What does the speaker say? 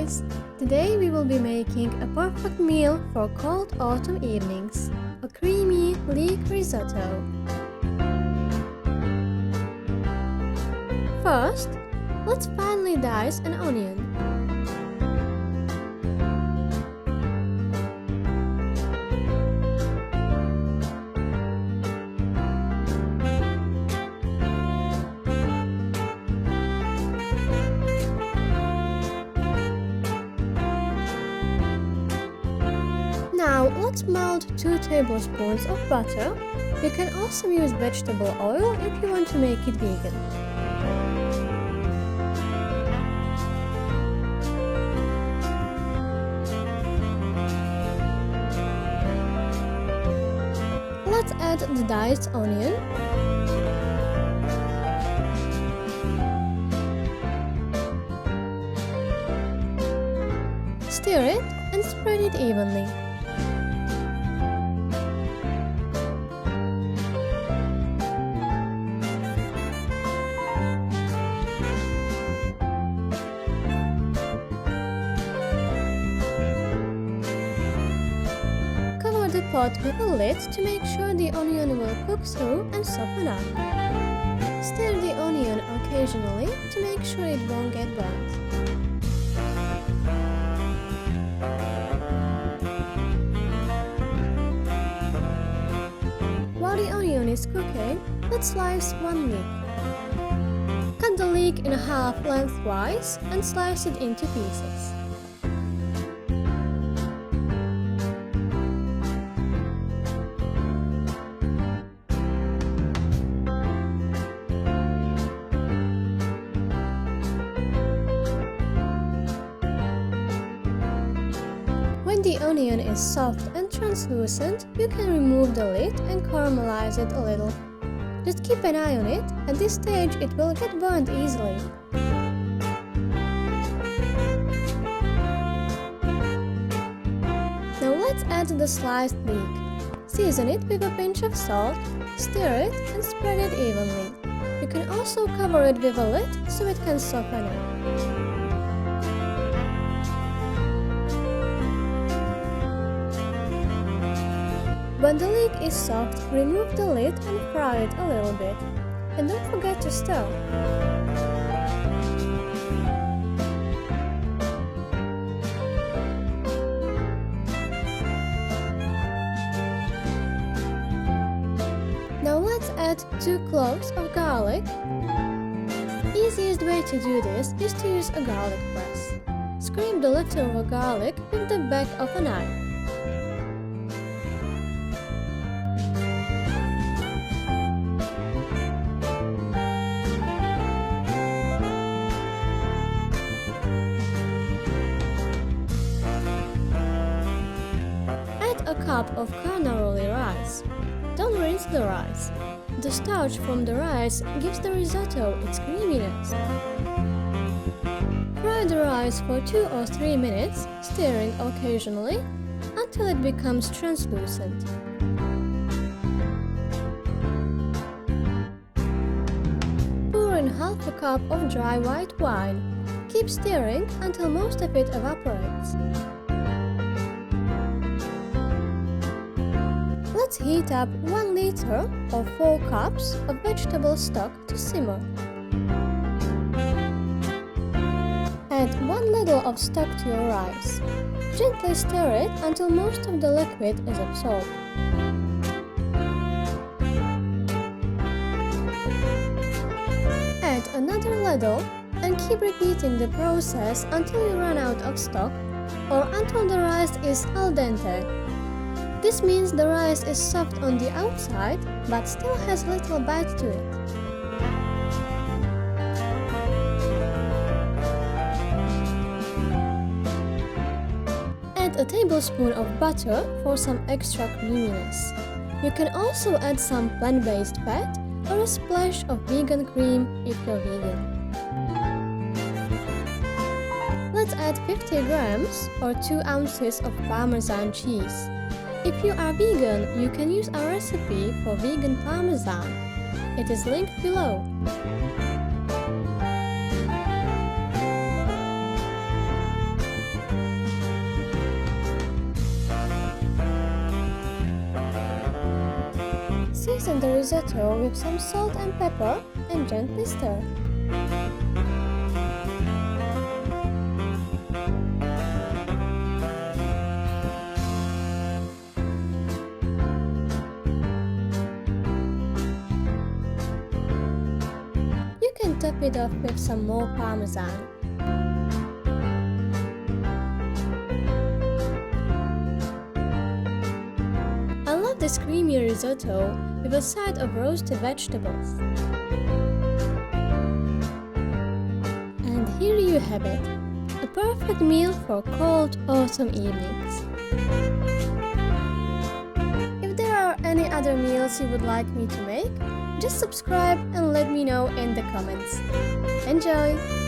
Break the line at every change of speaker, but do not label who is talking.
guys! Today we will be making a perfect meal for cold autumn evenings, a creamy leek risotto. First, let's finely dice an onion. Now let's melt 2 tablespoons of butter. You can also use vegetable oil if you want to make it vegan. Let's add the diced onion. Stir it and spread it evenly. Cover the pot with a lid to make sure the onion will cook through and soften up. Stir the onion occasionally to make sure it won't get burnt. While the onion is cooking, let's slice 1 leek. Cut the leek in half lengthwise and slice it into pieces. When the onion is soft and translucent, you can remove the lid and caramelize it a little. Just keep an eye on it. At this stage, it will get burnt easily. Now let's add the sliced leek. Season it with a pinch of salt, stir it and spread it evenly. You can also cover it with a lid so it can soften up. When the leek is soft, remove the lid and fry it a little bit. And don't forget to stir. Now let's add 2 cloves of garlic. Easiest way to do this is to use a garlic press. Scrape the leftover garlic with the back of a knife. A cup of Carnaroli rice. Don't rinse the rice. The starch from the rice gives the risotto its creaminess. Fry the rice for 2 or 3 minutes, stirring occasionally, until it becomes translucent. Pour in half a cup of dry white wine. Keep stirring until most of it evaporates. Let's heat up 1 liter or 4 cups of vegetable stock to simmer. Add 1 ladle of stock to your rice. Gently stir it until most of the liquid is absorbed. Add another ladle and keep repeating the process until you run out of stock or until the rice is al dente. This means the rice is soft on the outside, but still has little bite to it. Add a tablespoon of butter for some extra creaminess. You can also add some plant-based fat or a splash of vegan cream if you're vegan. Let's add 50 grams or 2 ounces of parmesan cheese. If you are vegan, you can use our recipe for vegan parmesan. It is linked below. season the risotto with some salt and pepper and gently stir. You can top it off with some more parmesan. I love this creamy risotto with a side of roasted vegetables. And here you have it, a perfect meal for cold autumn evenings. If there are any other meals you would like me to make, just subscribe and let me know in the comments. Enjoy!